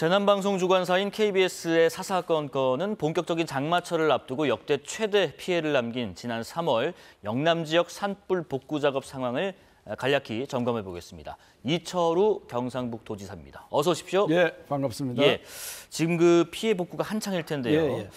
재난방송 주관사인 KBS의 사사건 건은 본격적인 장마철을 앞두고 역대 최대 피해를 남긴 지난 3월 영남 지역 산불 복구 작업 상황을 간략히 점검해 보겠습니다. 이철우 경상북도지사입니다. 어서 오십시오. 예, 반갑습니다. 예, 지금 그 피해 복구가 한창일 텐데요.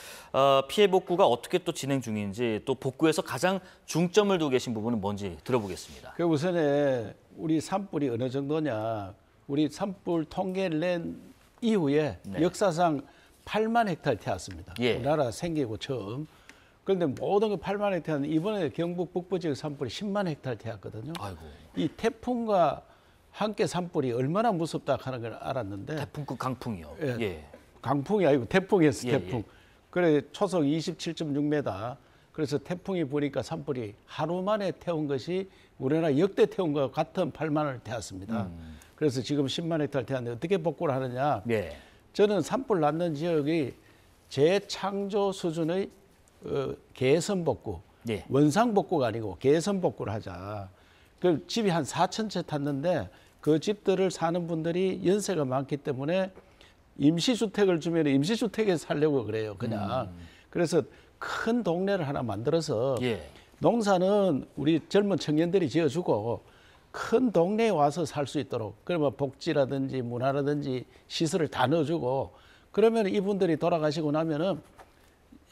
피해 복구가 어떻게 또 진행 중인지, 또 복구에서 가장 중점을 두고 계신 부분은 뭔지 들어보겠습니다. 그 우선에 우리 산불이 어느 정도냐, 우리 산불 통계를 낸 이후에 역사상 8만 헥타르 태웠습니다. 우리나라 생기고 처음. 그런데 모든 게 8만 헥타르는 이번에 경북 북부 지역 산불이 10만 헥타르 태웠거든요. 아이고. 이 태풍과 함께 산불이 얼마나 무섭다 하는 걸 알았는데. 태풍급 강풍이요. 예. 강풍이 아니고 태풍이었어요. 예, 태풍. 예. 그래 초속 27.6m. 그래서 태풍이 부니까 산불이 하루 만에 태운 것이 우리나라 역대 태운 것과 같은 8만을 태웠습니다. 그래서 지금 10만 헥타르 태웠는데 어떻게 복구를 하느냐. 예. 저는 산불 났는 지역이 재창조 수준의 개선 복구, 예. 원상 복구가 아니고 개선 복구를 하자. 그 집이 한 4천 채 탔는데 그 집들을 사는 분들이 연세가 많기 때문에 임시주택을 주면 임시주택에 살려고 그래요, 그냥. 그래서 큰 동네를 하나 만들어서 농사는 우리 젊은 청년들이 지어주고 큰 동네에 와서 살 수 있도록, 그러면 복지라든지 문화라든지 시설을 다 넣어주고, 그러면 이분들이 돌아가시고 나면은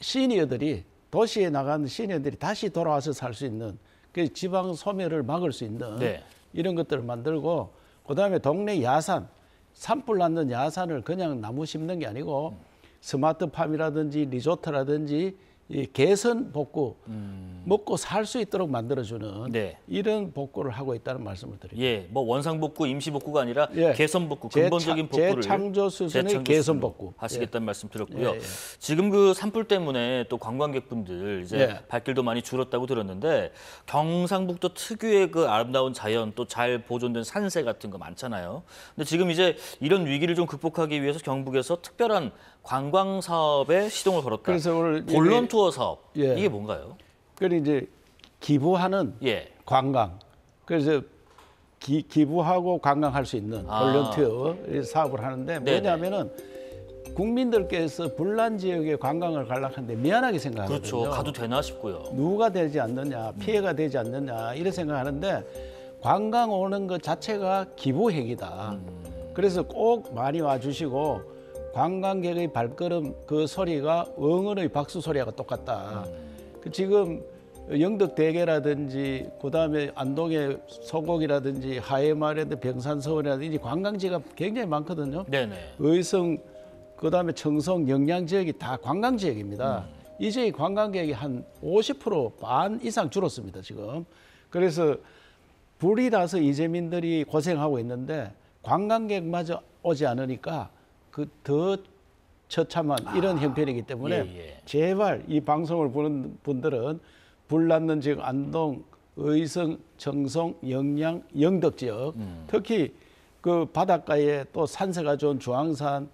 시니어들이, 도시에 나가는 시니어들이 다시 돌아와서 살 수 있는, 그 지방 소멸을 막을 수 있는 이런 것들을 만들고, 그다음에 동네 야산, 산불 났는 야산을 그냥 나무 심는 게 아니고 스마트팜이라든지 리조트라든지 이 개선 복구, 먹고 살 수 있도록 만들어주는 이런 복구를 하고 있다는 말씀을 드립니다. 예, 뭐 원상 복구, 임시 복구가 아니라 개선 복구, 근본적인 복구를 재창조 수준의 개선 복구 하시겠다는 말씀 드렸고요. 지금 그 산불 때문에 또 관광객분들 이제 발길도 많이 줄었다고 들었는데, 경상북도 특유의 그 아름다운 자연, 또 잘 보존된 산세 같은 거 많잖아요. 근데 지금 이제 이런 위기를 좀 극복하기 위해서 경북에서 특별한 관광 사업에 시동을 걸었다. 그래서 오늘 본론 투어 사업, 이게 뭔가요? 그래 이제 기부하는 관광. 그래서 기부하고 관광할 수 있는 본론 투어 사업을 하는데, 뭐냐면은 국민들께서 불난 지역에 관광을 가려고 하는데 미안하게 생각하거든요. 그렇죠. 가도 되나 싶고요. 누가 되지 않느냐, 피해가 되지 않느냐 이런 생각하는데, 관광 오는 것 자체가 기부 행위다. 그래서 꼭 많이 와주시고, 관광객의 발걸음 그 소리가 응원의 박수 소리가 똑같다. 지금 영덕대게라든지 그다음에 안동의 소곡이라든지 하회마을이라든지 병산서울이라든지 관광지가 굉장히 많거든요. 의성, 그다음에 청송, 영양 지역이 다 관광 지역입니다. 이제 관광객이 한 50% 반 이상 줄었습니다, 지금. 그래서 불이 나서 이재민들이 고생하고 있는데 관광객마저 오지 않으니까 그 더 처참한 이런 형편이기 때문에 제발 이 방송을 보는 분들은 불 났는 지역 안동, 의성, 청송, 영양, 영덕 지역, 특히 그 바닷가에 또 산세가 좋은 주황산,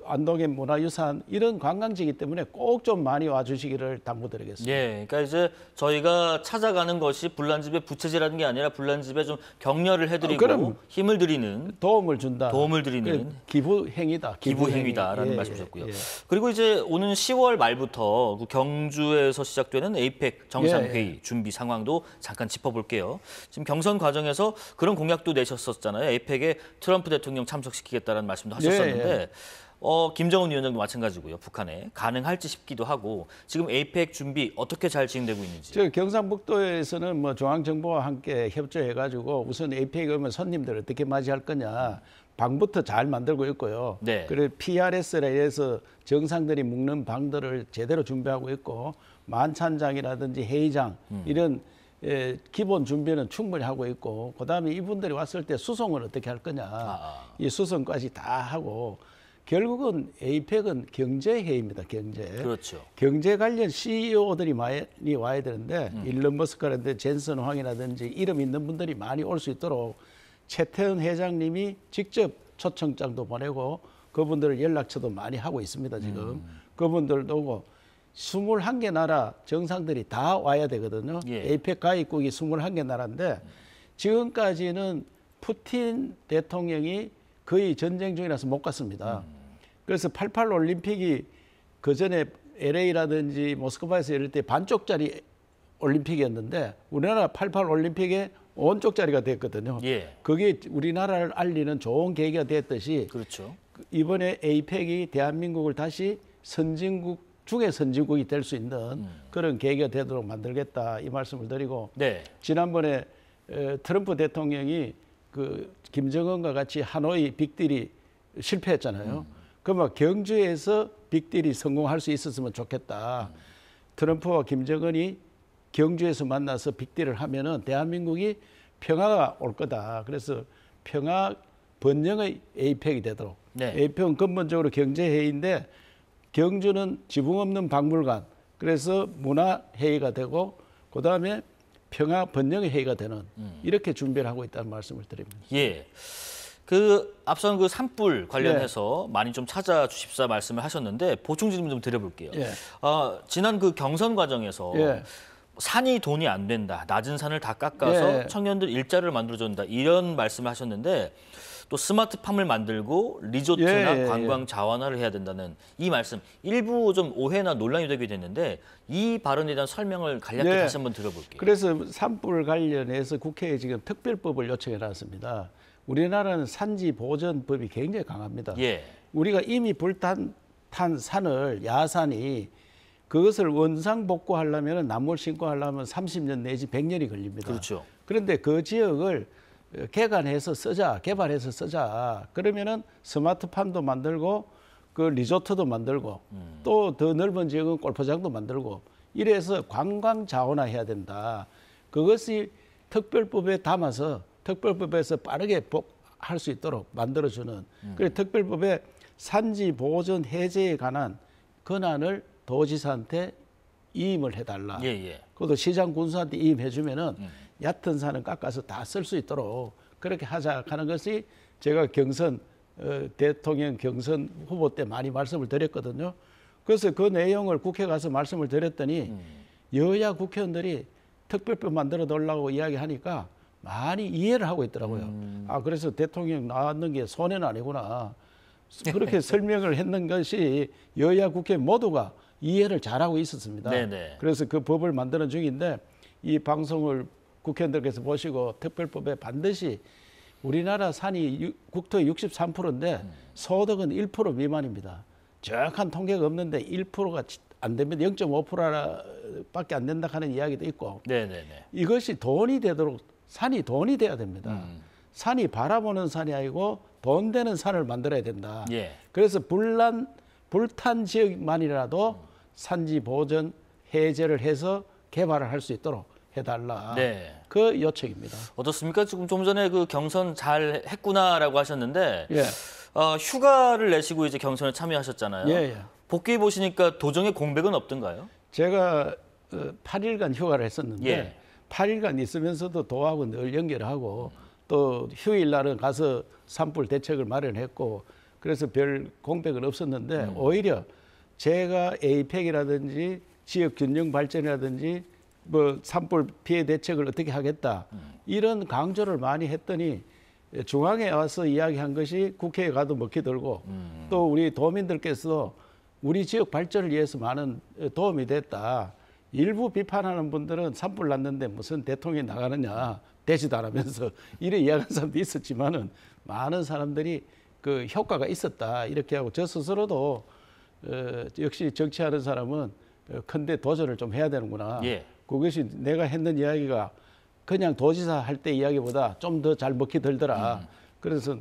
안동의 문화유산 이런 관광지이기 때문에 꼭 좀 많이 와주시기를 당부드리겠습니다. 그러니까 이제 저희가 찾아가는 것이 불난집의 부채질하는 게 아니라 불난집에 좀 격려를 해드리고 힘을 드리는, 도움을 준다. 도움을 드리는 기부 행위다. 기부 행위다라는 말씀이셨고요. 그리고 이제 오는 10월 말부터 그 경주에서 시작되는 에이펙 정상회의 준비 상황도 잠깐 짚어볼게요. 지금 경선 과정에서 그런 공약도 내셨었잖아요. 에이펙에 트럼프 대통령 참석시키겠다는 말씀도 하셨었는데. 김정은 위원장도 마찬가지고요. 북한에 가능할지 싶기도 하고, 지금 에이펙 준비 어떻게 잘 진행되고 있는지. 저 경상북도에서는 뭐 중앙정부와 함께 협조해가지고 우선 에이펙에 오면 손님들 어떻게 맞이할 거냐 방부터 잘 만들고 있고요. 그리고 PRS라 해서 정상들이 묵는 방들을 제대로 준비하고 있고, 만찬장이라든지 회의장 이런 기본 준비는 충분히 하고 있고, 그다음에 이분들이 왔을 때 수송을 어떻게 할 거냐 이 수송까지 다 하고. 결국은 에이펙은 경제회의입니다. 경제 관련 CEO들이 많이 와야 되는데 일론 머스크라든지 젠슨 황이라든지 이름 있는 분들이 많이 올 수 있도록 최태원 회장님이 직접 초청장도 보내고 그분들 연락처도 많이 하고 있습니다. 지금 그분들도 오고 21개 나라 정상들이 다 와야 되거든요. 에이펙 가입국이 21개 나라인데 지금까지는 푸틴 대통령이 거의 전쟁 중이라서 못 갔습니다. 그래서 88 올림픽이 그 전에 LA라든지 모스크바에서 이럴 때 반쪽짜리 올림픽이었는데 우리나라 88 올림픽에 온쪽짜리가 됐거든요. 예. 그게 우리나라를 알리는 좋은 계기가 됐듯이 그렇죠. 이번에 에이펙이 대한민국을 다시 선진국 중에 선진국이 될 수 있는 그런 계기가 되도록 만들겠다 이 말씀을 드리고 네. 지난번에 트럼프 대통령이 그 김정은과 같이 하노이 빅딜이 실패했잖아요. 그러면 경주에서 빅딜이 성공할 수 있었으면 좋겠다. 트럼프와 김정은이 경주에서 만나서 빅딜을 하면은 대한민국이 평화가 올 거다. 그래서 평화 번영의 에이펙이 되도록. 네. 에이펙은 근본적으로 경제회의인데 경주는 지붕 없는 박물관. 그래서 문화회의가 되고 그다음에 평화 번영의 회의가 되는 이렇게 준비를 하고 있다는 말씀을 드립니다. 예. 그 앞선 그 산불 관련해서 많이 좀 찾아주십사 말씀을 하셨는데 보충 질문 좀 드려볼게요. 예. 지난 그 경선 과정에서 예. 산이 돈이 안 된다, 낮은 산을 다 깎아서 예. 청년들 일자리를 만들어준다 이런 말씀을 하셨는데 또 스마트팜을 만들고 리조트나 예. 관광 자원화를 해야 된다는 이 말씀 일부 좀 오해나 논란이 되게 됐는데 이 발언에 대한 설명을 간략히 예. 다시 한번 들어볼게요. 그래서 산불 관련해서 국회에 지금 특별법을 요청해 놨습니다. 우리나라는 산지 보전법이 굉장히 강합니다. 예. 우리가 이미 불탄 산을 야산이 그것을 원상복구하려면 나무를 심고 하려면 30년 내지 100년이 걸립니다. 그렇죠. 그런데 그 지역을 개간해서 쓰자, 개발해서 쓰자. 그러면은 스마트팜도 만들고 그 리조트도 만들고 또 더 넓은 지역은 골프장도 만들고 이래서 관광 자원화해야 된다. 그것이 특별법에 담아서 특별법에서 빠르게 할 수 있도록 만들어주는 그래서 특별법에 산지 보존 해제에 관한 권한을 도지사한테 이임을 해달라. 예, 예. 그것도 시장 군수한테 이임해주면은 얕은 산은 깎아서 다 쓸 수 있도록 그렇게 하자 하는 것이 제가 대통령 경선 후보 때 많이 말씀을 드렸거든요. 그래서 그 내용을 국회 가서 말씀을 드렸더니 여야 국회의원들이 특별법 만들어 놓으려고 이야기하니까 많이 이해를 하고 있더라고요. 아, 그래서 대통령 나왔는 게 손해는 아니구나. 그렇게 설명을 했는 것이 여야 국회 모두가 이해를 잘하고 있었습니다. 네네. 그래서 그 법을 만드는 중인데 이 방송을 국회의원들께서 보시고 특별법에 반드시 우리나라 산이 국토의 63%인데 소득은 1% 미만입니다. 정확한 통계가 없는데 1%가 안 되면 0.5%밖에 안 된다 하는 이야기도 있고 네네네. 이것이 돈이 되도록 산이 돈이 돼야 됩니다. 산이 바라보는 산이 아니고 돈 되는 산을 만들어야 된다. 예. 그래서 불탄 지역만이라도 산지 보전 해제를 해서 개발을 할 수 있도록 해달라. 네. 그 요청입니다. 어떻습니까? 지금 좀 전에 그 경선 잘 했구나라고 하셨는데 예. 휴가를 내시고 이제 경선에 참여하셨잖아요. 예, 예. 복귀해 보시니까 도정의 공백은 없던가요? 제가 8일간 휴가를 했었는데 예. 8일간 있으면서도 도하고 늘 연결하고 또 휴일 날은 가서 산불 대책을 마련했고 그래서 별 공백은 없었는데 오히려 제가 에이펙이라든지 지역 균형 발전이라든지 뭐 산불 피해 대책을 어떻게 하겠다 이런 강조를 많이 했더니 중앙에 와서 이야기한 것이 국회에 가도 먹히 들고 또 우리 도민들께서 우리 지역 발전을 위해서 많은 도움이 됐다. 일부 비판하는 분들은 산불 났는데 무슨 대통령이 나가느냐 되지도 않으면서 이래 이야기하는 사람도 있었지만은 많은 사람들이 그 효과가 있었다 이렇게 하고 저 스스로도 역시 정치하는 사람은 큰데 도전을 좀 해야 되는구나. 예. 그것이 내가 했는 이야기가 그냥 도지사 할 때 이야기보다 좀 더 잘 먹히 들더라. 그래서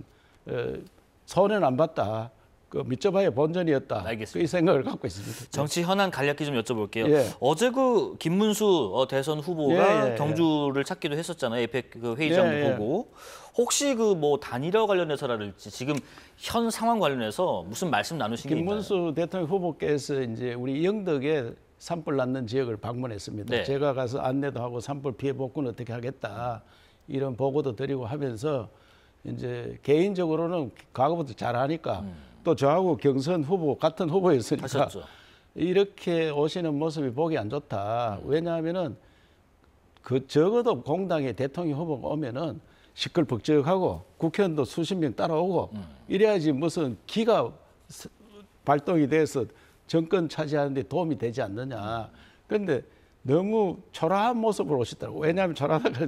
손해는 안 봤다. 그 밑져봐야 본전이었다. 알겠습니다. 이 생각을 갖고 있습니다. 정치 현안 간략히 좀 여쭤볼게요. 예. 어제 그 김문수 대선 후보가 예. 경주를 찾기도 했었잖아요. 에이펙 그 회의장도 예. 보고. 혹시 그 뭐 단일화 관련해서라든지 지금 현 상황 관련해서 무슨 말씀 나누신 게 있나요? 김문수 대통령 후보께서 이제 우리 영덕에 산불 났는 지역을 방문했습니다. 네. 제가 가서 안내도 하고 산불 피해 복구는 어떻게 하겠다 이런 보고도 드리고 하면서 이제 개인적으로는 과거부터 잘하니까 또 저하고 경선 후보 같은 후보였으니까 하셨죠. 이렇게 오시는 모습이 보기 안 좋다. 왜냐하면은 그 적어도 공당의 대통령 후보가 오면은 시끌벅적하고 국회의원도 수십 명 따라오고 이래야지 무슨 기가 발동이 돼서 정권 차지하는 데 도움이 되지 않느냐. 그런데 너무 초라한 모습으로 오셨더라고요. 왜냐하면 초라하다가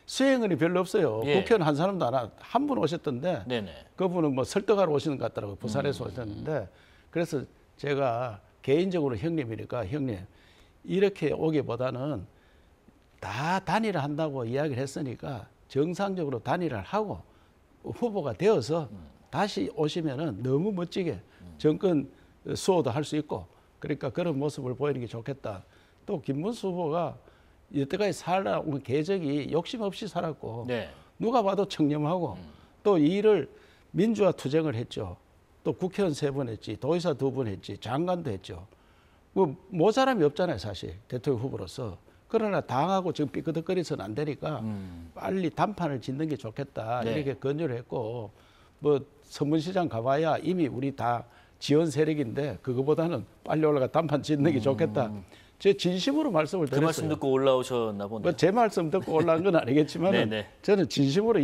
수행은이 별로 없어요. 예. 국회의원 한 사람도 한 분 오셨던데 네네. 그분은 뭐 설득하러 오시는 것 같더라고요. 부산에서 오셨는데 그래서 제가 개인적으로 형님이니까 형님 이렇게 오기보다는 다 단일화 한다고 이야기를 했으니까 정상적으로 단일화를 하고 후보가 되어서 다시 오시면은 너무 멋지게 정권 수호도 할 수 있고 그러니까 그런 모습을 보이는 게 좋겠다. 또 김문수 후보가 여태까지 살아온 궤적이 욕심 없이 살았고 네. 누가 봐도 청렴하고 또 이 일을 민주화 투쟁을 했죠. 또 국회의원 3번 했지, 도의사 2번 했지, 장관도 했죠. 뭐 모자람이 없잖아요, 사실 대통령 후보로서. 그러나 당하고 지금 삐끄덕거려서는 안 되니까 빨리 단판을 짓는 게 좋겠다 네. 이렇게 권유를 했고 뭐 선문시장 가봐야 이미 우리 다 지원 세력인데 그거보다는 빨리 올라가 단판 짓는 게 좋겠다. 제 진심으로 말씀을 그 드렸어요. 말씀 듣고 올라오셨나 보네요. 뭐 제 말씀 듣고 올라온 건 아니겠지만 네네. 저는 진심으로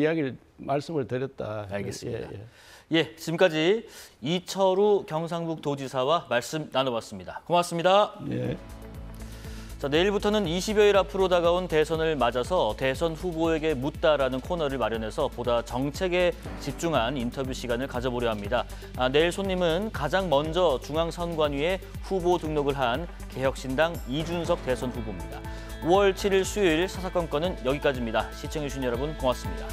말씀을 드렸다. 알겠습니다. 예, 예. 예, 지금까지 이철우 경상북 도지사와 말씀 나눠봤습니다. 고맙습니다. 예. 자, 내일부터는 20여일 앞으로 다가온 대선을 맞아서 대선 후보에게 묻다라는 코너를 마련해서 보다 정책에 집중한 인터뷰 시간을 가져보려 합니다. 내일 손님은 가장 먼저 중앙선관위에 후보 등록을 한 개혁신당 이준석 대선 후보입니다. 5월 7일 수요일 사사건건은 여기까지입니다. 시청해주신 여러분 고맙습니다.